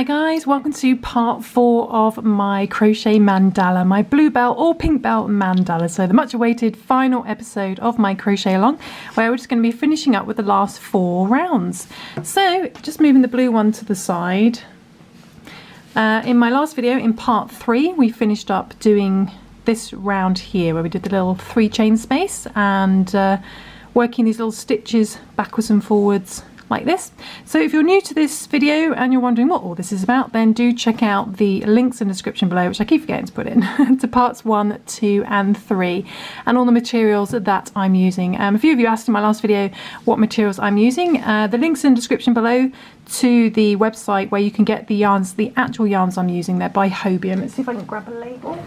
Hi guys, welcome to part 4 of my crochet mandala, my Bluebell or Pinkbell mandala. So the much awaited final episode of my crochet along, where we're just going to be finishing up with the last 4 rounds. So just moving the blue one to the side. In my last video, in part 3, we finished up doing this round here where we did the little 3 chain space and working these little stitches backwards and forwards like this. So if you're new to this video and you're wondering what all this is about, then do check out the links in the description below, which I keep forgetting to put in, to parts 1, 2 and 3 and all the materials that I'm using. A few of you asked in my last video what materials I'm using. The links in the description below to the website where you can get the yarns, the actual yarns I'm using. They're by Hobium. Let's see if I can grab a label.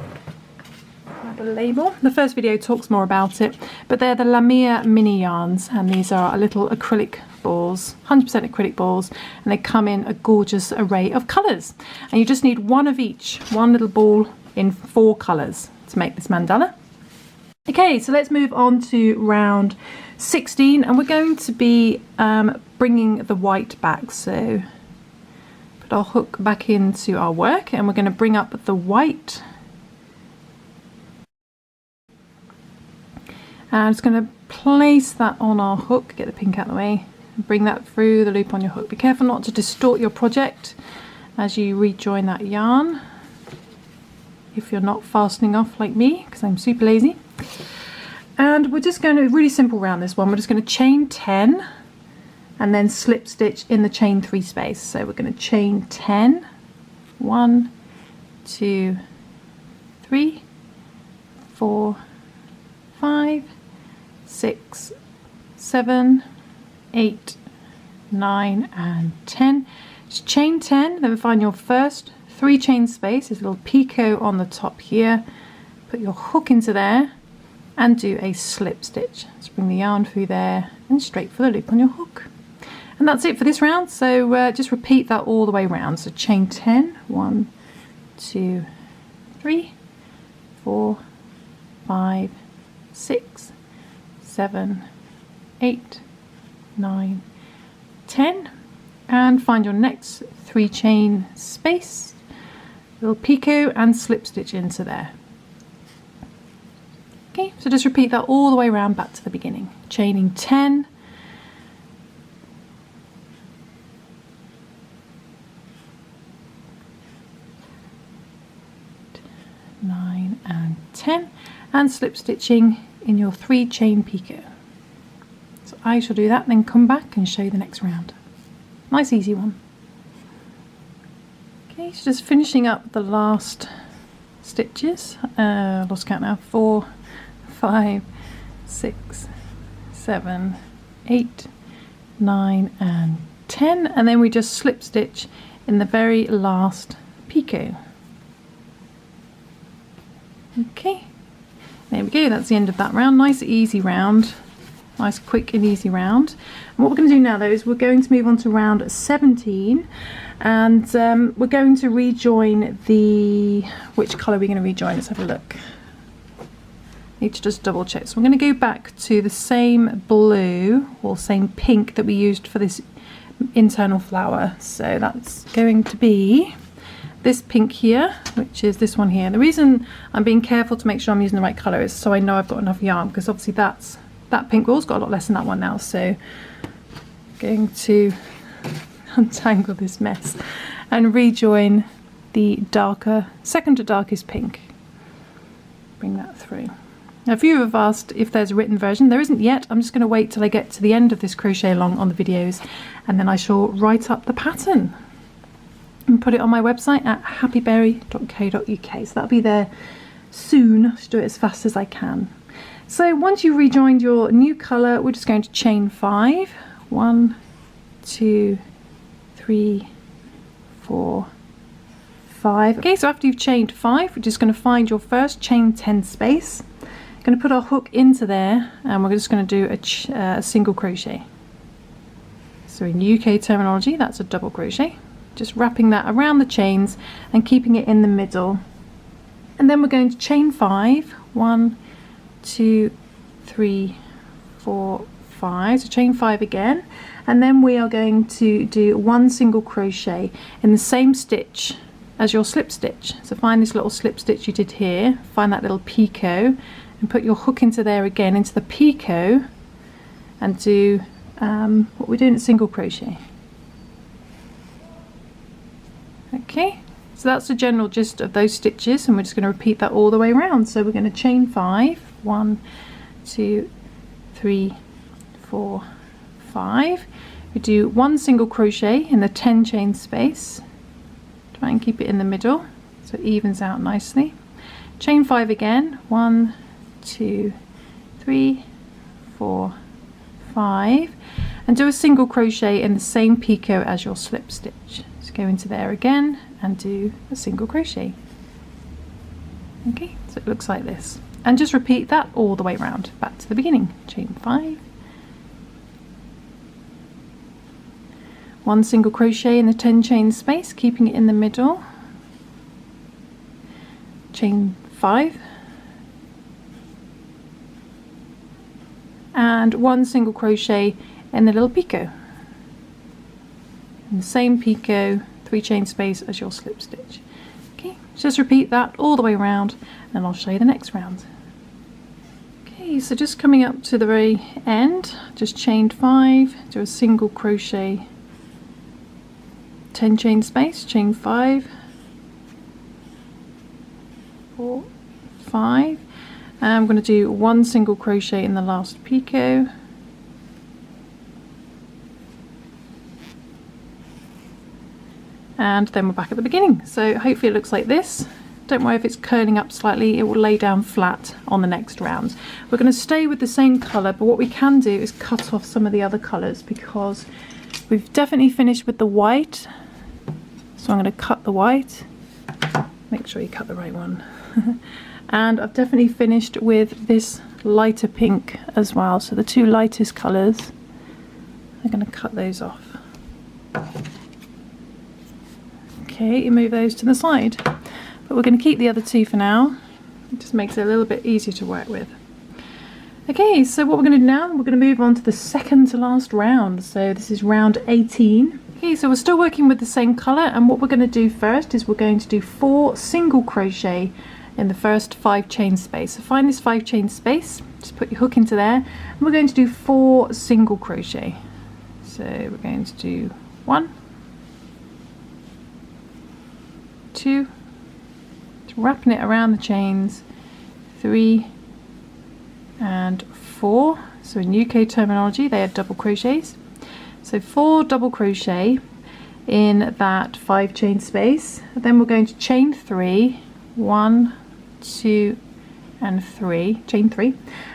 The first video talks more about it, but they're the Lamia mini yarns, and these are little acrylic balls, 100% acrylic balls, and they come in a gorgeous array of colours, and you just need one of each, one little ball in 4 colours to make this mandala. Okay, so let's move on to round 16, and we're going to be bringing the white back. So put our hook back into our work and we're going to bring up the white. And I'm just going to place that on our hook, get the pink out of the way, and bring that through the loop on your hook. Be careful not to distort your project as you rejoin that yarn, if you're not fastening off like me, because I'm super lazy. And we're just going to, really simple round this one, we're just going to chain 10 and then slip stitch in the chain 3 space. So we're going to chain 10, 1, 2, 3, 4, 5, 6, 7, 8, 9 and 10. Just chain 10, then find your first 3 chain space. There's a little picot on the top here. Put your hook into there and do a slip stitch. Just bring the yarn through there and straight for the loop on your hook. And that's it for this round. So just repeat that all the way around. So chain 10, 1, 2, 3, 4, 5, 6, 7, 8, 9, 10, and find your next 3 chain space, little picot and slip stitch into there. Okay, so just repeat that all the way around back to the beginning, chaining 10, 9 and 10, and slip stitching in your 3 chain picot. So I shall do that, then come back and show you the next round. Nice easy one. Okay, so just finishing up the last stitches. Lost count now. 4, 5, 6, 7, 8, 9 and 10, and then we just slip stitch in the very last picot. Okay, there we go, that's the end of that round. Nice easy round, nice quick and easy round. And what we're going to do now though is we're going to move on to round 17, and we're going to rejoin the, which colour are we going to rejoin? Let's have a look. Need to just double check. So we're going to go back to the same blue or same pink that we used for this internal flower. So that's going to be this pink here, which is this one here. And the reason I'm being careful to make sure I'm using the right colour is so I know I've got enough yarn, because obviously that pink wool's got a lot less than that one now. So I'm going to untangle this mess and rejoin the darker, second to darkest pink. Bring that through. Now, a few have asked if there's a written version. There isn't yet. I'm just going to wait till I get to the end of this crochet along on the videos, and then I shall write up the pattern and put it on my website at happyberry.co.uk. So that'll be there soon. I should do it as fast as I can. So once you've rejoined your new colour, we're just going to chain 5. 1, 2, 3, 4, 5. Okay, so after you've chained 5, we're just going to find your first chain 10 space. Going to put our hook into there, and we're just going to do a single crochet. So in UK terminology, that's a double crochet. Just wrapping that around the chains and keeping it in the middle. And then we're going to chain 5. 1, 2, 3, 4, 5, so chain 5 again, and then we are going to do 1 single crochet in the same stitch as your slip stitch. So find this little slip stitch you did here, find that little picot and put your hook into there again, into the picot, and do what we're doing, a single crochet. Okay, so that's the general gist of those stitches, and we're just going to repeat that all the way around. So we're going to chain 5, 1, 2, 3, 4, 5. We do 1 single crochet in the 10 chain space. Try and keep it in the middle so it evens out nicely. Chain 5 again, 1, 2, 3, 4, 5, and do a single crochet in the same picot as your slip stitch. So go into there again and do a single crochet. Okay, so it looks like this, and just repeat that all the way around back to the beginning. Chain 5, 1 single crochet in the 10 chain space, keeping it in the middle. Chain 5, and 1 single crochet in the little picot, in the same picot, 3 chain space as your slip stitch. Okay, just repeat that all the way around, and I'll show you the next round. Okay, so just coming up to the very end, just chain 5, do a single crochet, 10 chain space, chain 5, 4, 5. I'm going to do 1 single crochet in the last picot, and then we're back at the beginning. So hopefully it looks like this. Don't worry if it's curling up slightly, it will lay down flat on the next round. We're going to stay with the same colour, but what we can do is cut off some of the other colours, because we've definitely finished with the white. So I'm going to cut the white, make sure you cut the right one. And I've definitely finished with this lighter pink as well, so the 2 lightest colours, I'm going to cut those off. Okay, you move those to the side, but we're going to keep the other 2 for now. It just makes it a little bit easier to work with. Okay, so what we're going to do now, we're going to move on to the second to last round. So this is round 18. Okay, so we're still working with the same colour, and what we're going to do first is we're going to do 4 single crochet in the first 5 chain space. So find this 5 chain space, just put your hook into there, and we're going to do 4 single crochet. So we're going to do 1, 2, wrapping it around the chains, 3 and 4. So in UK terminology they are double crochets. So 4 double crochet in that 5 chain space, and then we're going to chain 3, 1, 2 and 3, chain 3,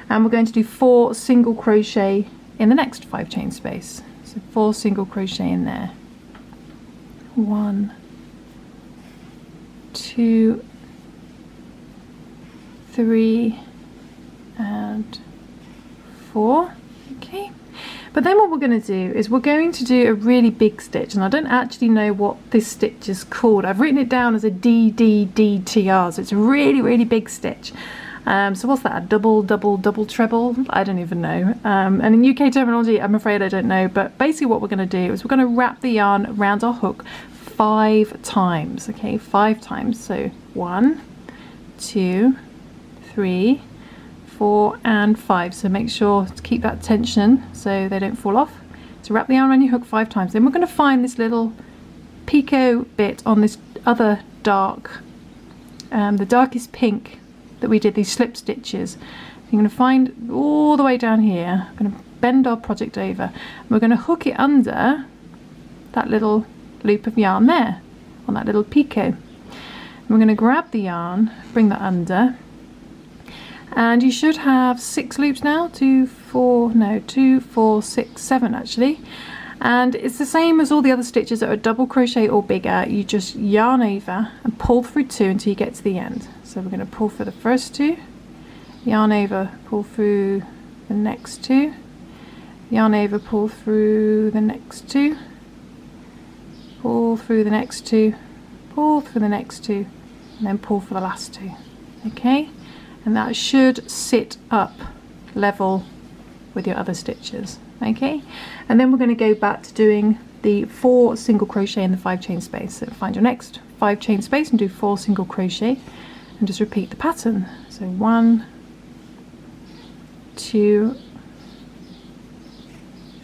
and we're going to do 4 single crochet in the next 5 chain space. So 4 single crochet in there, 1, 2, 3 and 4. Okay, but then what we're going to do is we're going to do a really big stitch, and I don't actually know what this stitch is called. I've written it down as a DDDTR, so it's a really big stitch. So what's that, a double treble? I don't even know. And in UK terminology, I'm afraid I don't know, but basically what we're going to do is we're going to wrap the yarn around our hook 5 times. Okay, 5 times. So 1, 2, 3, 4 and 5. So make sure to keep that tension so they don't fall off. So wrap the yarn around your hook 5 times. Then we're going to find this little picot bit on this other dark, the darkest pink that we did these slip stitches. You're going to find all the way down here. I'm going to bend our project over, and we're going to hook it under that little loop of yarn there on that little picot. And we're going to grab the yarn, bring that under, and you should have 6 loops now. 2, 4, 6, 7 actually. And it's the same as all the other stitches that are double crochet or bigger. You just yarn over and pull through 2 until you get to the end. So we're going to pull for the first 2, yarn over, pull through the next 2, yarn over, pull through the next 2, pull through the next 2, pull through the next 2, and then pull for the last 2. Okay, and that should sit up level with your other stitches. Okay, and then we're going to go back to doing the 4 single crochet in the 5 chain space. So find your next 5 chain space and do 4 single crochet and just repeat the pattern. So 1, 2,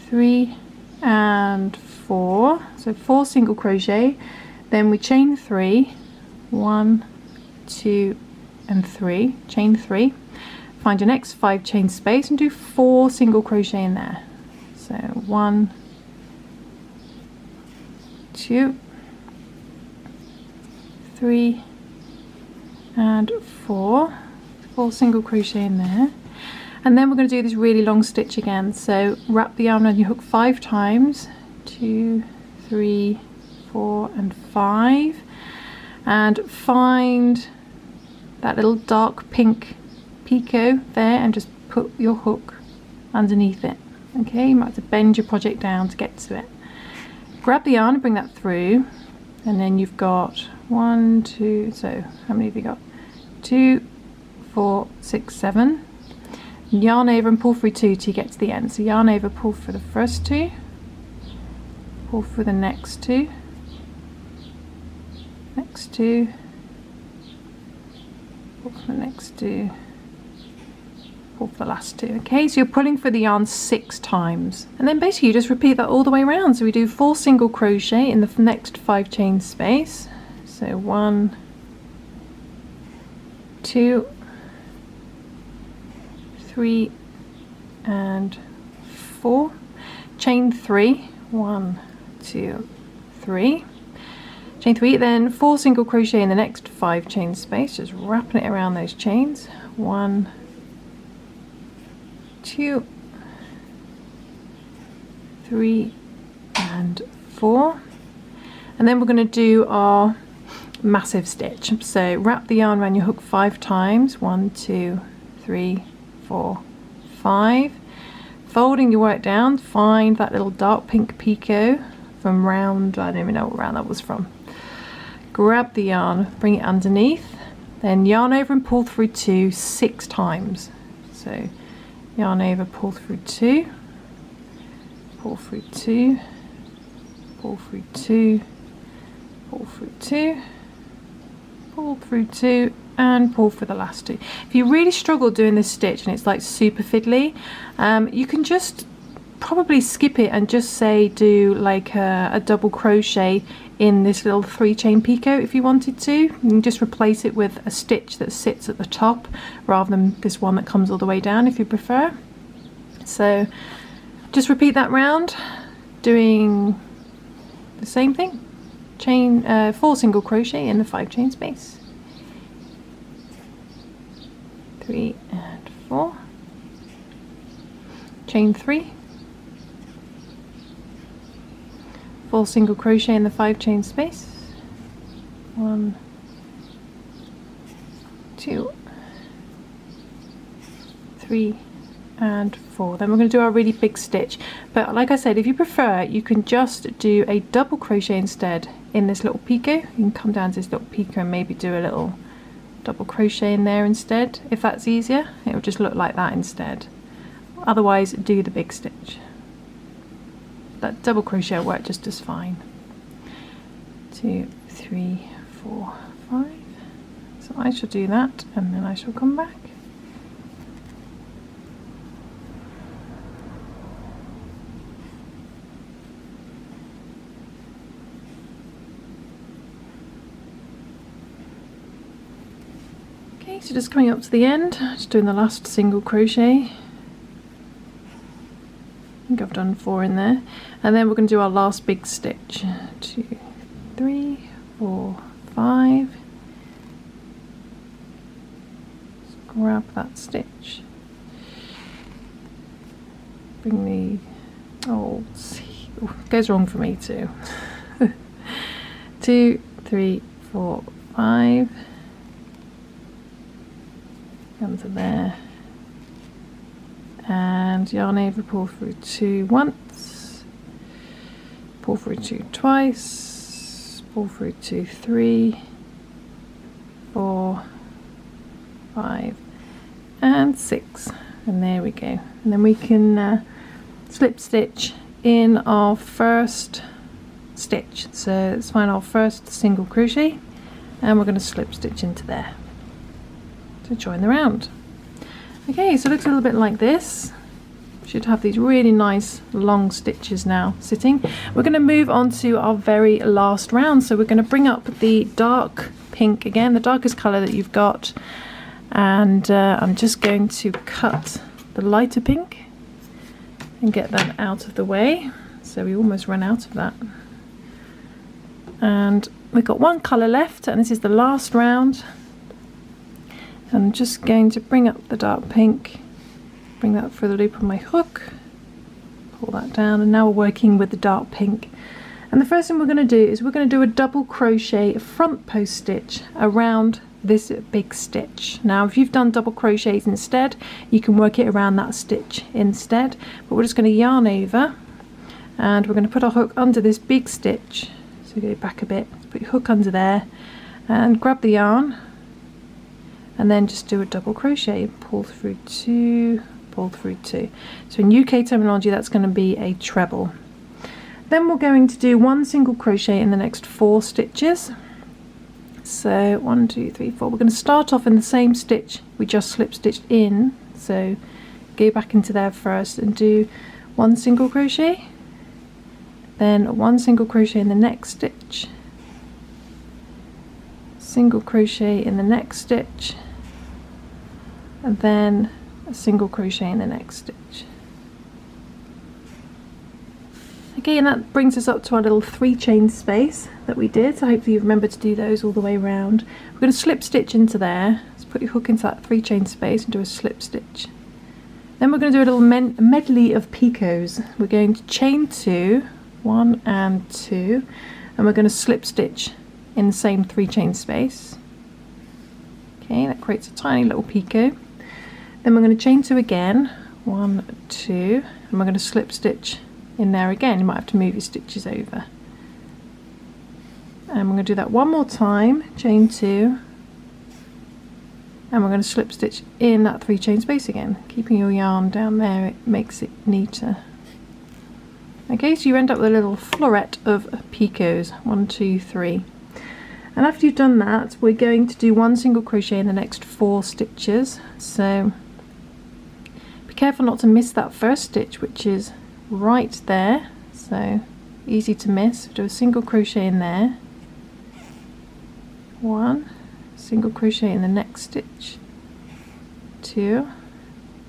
3 and 4. So 4 single crochet, then we chain 3, 1, 2 and 3, chain 3, find your next 5 chain space and do 4 single crochet in there. So 1, 2, 3 and 4 single crochet in there. And then we're going to do this really long stitch again. So wrap the yarn around your hook 5 times, 2, 3, 4 and 5, and find that little dark pink picot there and just put your hook underneath it. Okay, you might have to bend your project down to get to it. Grab the yarn and bring that through, and then you've got 1, 2, so how many have you got? 2, 4, 6, 7. Yarn over and pull through 2 till you get to the end. So yarn over, pull through the first 2, pull through the next 2, next 2, pull through the next 2, pull for the last 2. Okay, so you're pulling for the yarn 6 times, and then basically you just repeat that all the way around. So we do 4 single crochet in the next 5 chain space. So 1, 2, 3 and 4, chain 3, 1, 2, 3, chain 3, then 4 single crochet in the next 5 chain space, just wrapping it around those chains. 1, 2, 3 and 4, and then we're going to do our massive stitch. So wrap the yarn around your hook 5 times, 1, 2, 3, 4, 5, folding your work down, find that little dark pink picot from round, I don't even know what round that was from. Grab the yarn, bring it underneath, then yarn over and pull through 2 6 times. So yarn over, pull through 2, pull through 2, pull through 2, pull through 2, pull through 2 and pull for the last 2. If you really struggle doing this stitch and it's like super fiddly, you can just probably skip it and just say do like a double crochet in this little 3 chain picot if you wanted to. You can just replace it with a stitch that sits at the top rather than this one that comes all the way down if you prefer. So just repeat that round, doing the same thing. Chain 4 single crochet in the 5 chain space. 3 and 4, chain 3, 4 single crochet in the 5 chain space. 1, 2, 3 and 4. Then we're going to do our really big stitch, but like I said, if you prefer you can just do a double crochet instead in this little picot. You can come down to this little picot and maybe do a little double crochet in there instead. If that's easier, it will just look like that instead. Otherwise do the big stitch. That double crochet will work just as fine. 2, 3, 4, 5. So I shall do that and then I shall come back. Okay, so just coming up to the end, just doing the last single crochet. I think I've done 4 in there, and then we're going to do our last big stitch. 2, 3, 4, 5. Just grab that stitch. Bring the it goes wrong for me too. 2, 3, 4, 5. Come to there, and yarn over, pull through 2 once, pull through 2 twice, pull through 2, 3, 4, 5 and 6. and there we go. And then we can slip stitch in our first stitch. So let's find our first single crochet, and we're going to slip stitch into there to join the round. Okay, so it looks a little bit like this. Should have these really nice long stitches now sitting. We're going to move on to our very last round, so we're going to bring up the dark pink again, the darkest colour that you've got, and I'm just going to cut the lighter pink and get that out of the way. So we almost run out of that, and we've got one colour left, and this is the last round. I'm just going to bring up the dark pink, bring that through the loop of my hook, pull that down, and now we're working with the dark pink. And the first thing we're going to do is we're going to do a double crochet front post stitch around this big stitch. Now if you've done double crochets instead, you can work it around that stitch instead, but we're just going to yarn over, and we're going to put our hook under this big stitch. So go back a bit, put your hook under there and grab the yarn, and then just do a double crochet, pull through two, pull through two. So in UK terminology that's going to be a treble. Then we're going to do one single crochet in the next 4 stitches. So 1, 2, 3, 4. We're going to start off in the same stitch we just slip stitched in, so go back into there first and do 1 single crochet, then 1 single crochet in the next stitch, single crochet in the next stitch, and then a single crochet in the next stitch. Okay, and that brings us up to our little 3 chain space that we did, so hopefully you remember to do those all the way around. We're going to slip stitch into there. Let's put your hook into that 3 chain space and do a slip stitch. Then we're going to do a little medley of picots. We're going to chain 2, 1 and 2, and we're going to slip stitch in the same 3 chain space. Okay, that creates a tiny little picot. Then we're going to chain 2 again, 1, 2, and we're going to slip stitch in there again. You might have to move your stitches over. And we're going to do that one more time, chain 2, and we're going to slip stitch in that 3 chain space again, keeping your yarn down there, it makes it neater. Okay, so you end up with a little floret of picots, 1, 2, 3. And after you've done that, we're going to do 1 single crochet in the next 4 stitches. So be careful not to miss that first stitch, which is right there, so easy to miss. Do a single crochet in there, 1 single crochet in the next stitch, 2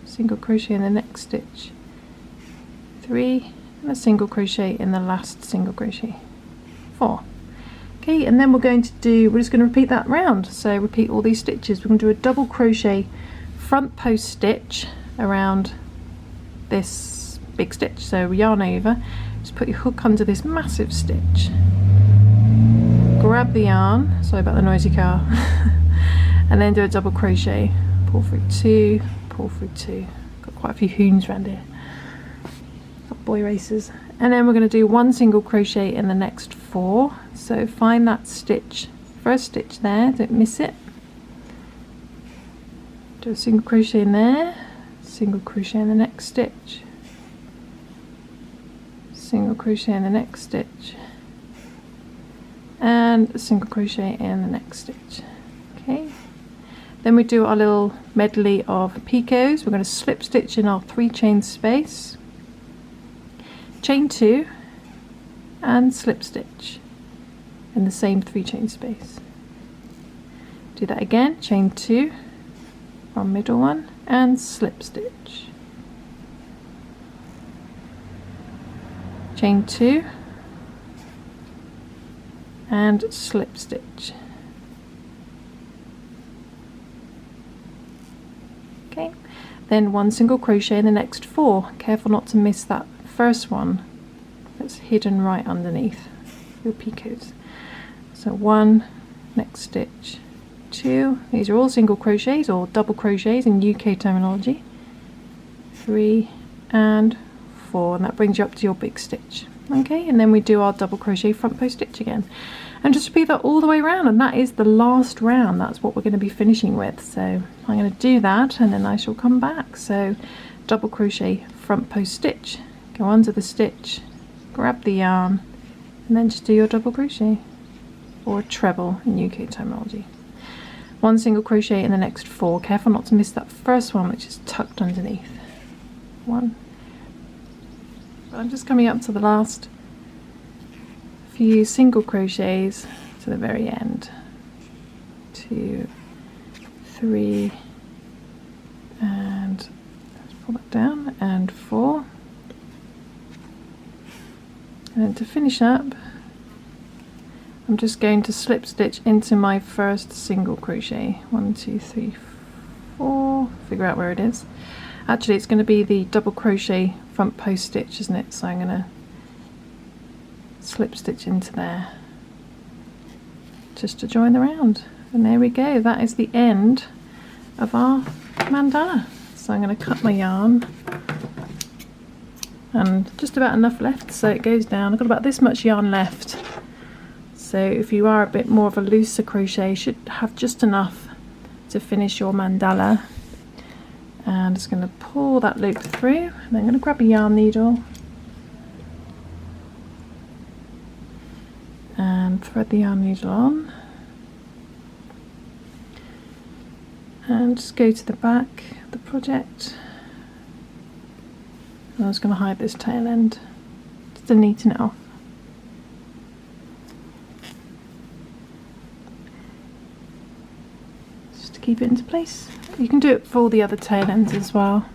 single crochet in the next stitch, 3 and a single crochet in the last single crochet, 4. Okay, and then we're just going to repeat that round. So repeat all these stitches. We're going to do a double crochet front post stitch around this big stitch. So yarn over, just put your hook under this massive stitch, grab the yarn, sorry about the noisy car, and then do a double crochet, pull through 2, pull through 2. Got quite a few hoons around here, got boy racers. And then we're going to do 1 single crochet in the next 4. So find that stitch, first stitch there, don't miss it. Do a single crochet in there, single crochet in the next stitch, single crochet in the next stitch, and a single crochet in the next stitch. Okay, then we do our little medley of picots. We're going to slip stitch in our 3 chain space, chain 2 and slip stitch in the same 3 chain space. Do that again, chain 2, our middle one, and slip stitch, chain 2 and slip stitch. Okay, then 1 single crochet in the next 4. Careful not to miss that first one that's hidden right underneath your picots. So 1, next stitch, 2, these are all single crochets or double crochets in UK terminology, 3 and 4, and that brings you up to your big stitch. Okay, and then we do our double crochet front post stitch again, and just repeat that all the way around, and that is the last round. That's what we're going to be finishing with. So I'm going to do that and then I shall come back. So double crochet front post stitch, go under the stitch, grab the yarn, and then just do your double crochet, or a treble in UK terminology. One single crochet in the next 4. Careful not to miss that first one, which is tucked underneath. 1. I'm just coming up to the last few single crochets to the very end. 2, 3, and let's pull that down, and 4. And then to finish up, I'm just going to slip stitch into my first single crochet. 1, 2, 3, 4. Figure out where it is. Actually, it's going to be the double crochet front post stitch, isn't it? So I'm going to slip stitch into there just to join the round. And there we go. That is the end of our mandala. So I'm going to cut my yarn, and just about enough left so it goes down. I've got about this much yarn left. So if you are a bit more of a looser crochet, you should have just enough to finish your mandala. And I'm just going to pull that loop through, and then I'm going to grab a yarn needle and thread the yarn needle on, and just go to the back of the project. And I'm just going to hide this tail end just to neaten it off. Just to keep it into place. You can do it for all the other tail ends as well,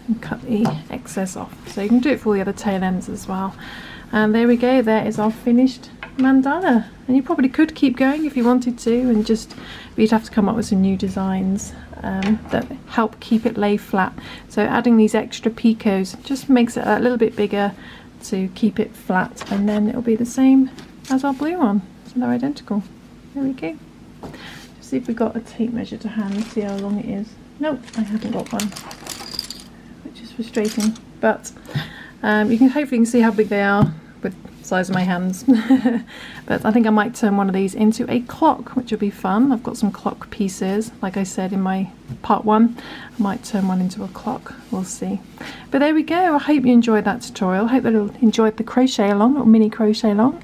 and cut the excess off. So you can do it for all the other tail ends as well. And there we go, there is our finished mandala. And you probably could keep going if you wanted to, and just, you'd have to come up with some new designs that help keep it lay flat. So adding these extra picots just makes it a little bit bigger to keep it flat, and then it'll be the same as our blue one. So they're identical. There we go. See if we've got a tape measure to hand, see how long it is. Nope, I haven't got one, which is frustrating, but you can hopefully see how big they are with the size of my hands. But I think I might turn one of these into a clock, which will be fun. I've got some clock pieces, like I said in my part 1. I might turn one into a clock, we'll see. But there we go. I hope you enjoyed that tutorial. I hope that you enjoyed the crochet along, or mini crochet along.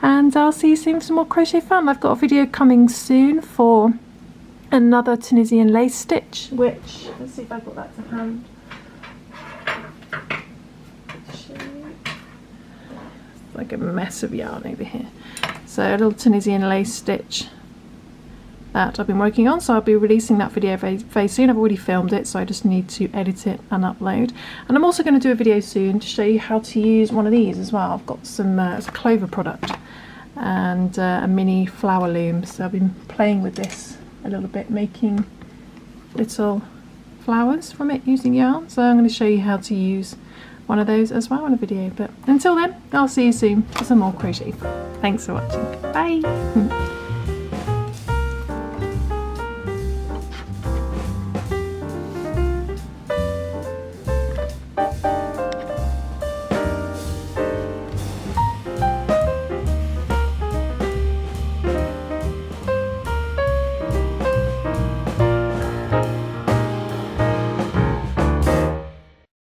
And I'll see you soon for some more crochet fun. I've got a video coming soon for another Tunisian lace stitch, which, let's see if I've got that to hand. It's like a mess of yarn over here. So a little Tunisian lace stitch that I've been working on, so I'll be releasing that video very, very soon. I've already filmed it, so I just need to edit it and upload. And I'm also going to do a video soon to show you how to use one of these as well. I've got some it's a clover product and a mini flower loom, so I've been playing with this a little bit, making little flowers from it using yarn. So I'm going to show you how to use one of those as well in a video. But until then, I'll see you soon for some more crochet. Thanks for watching. Bye.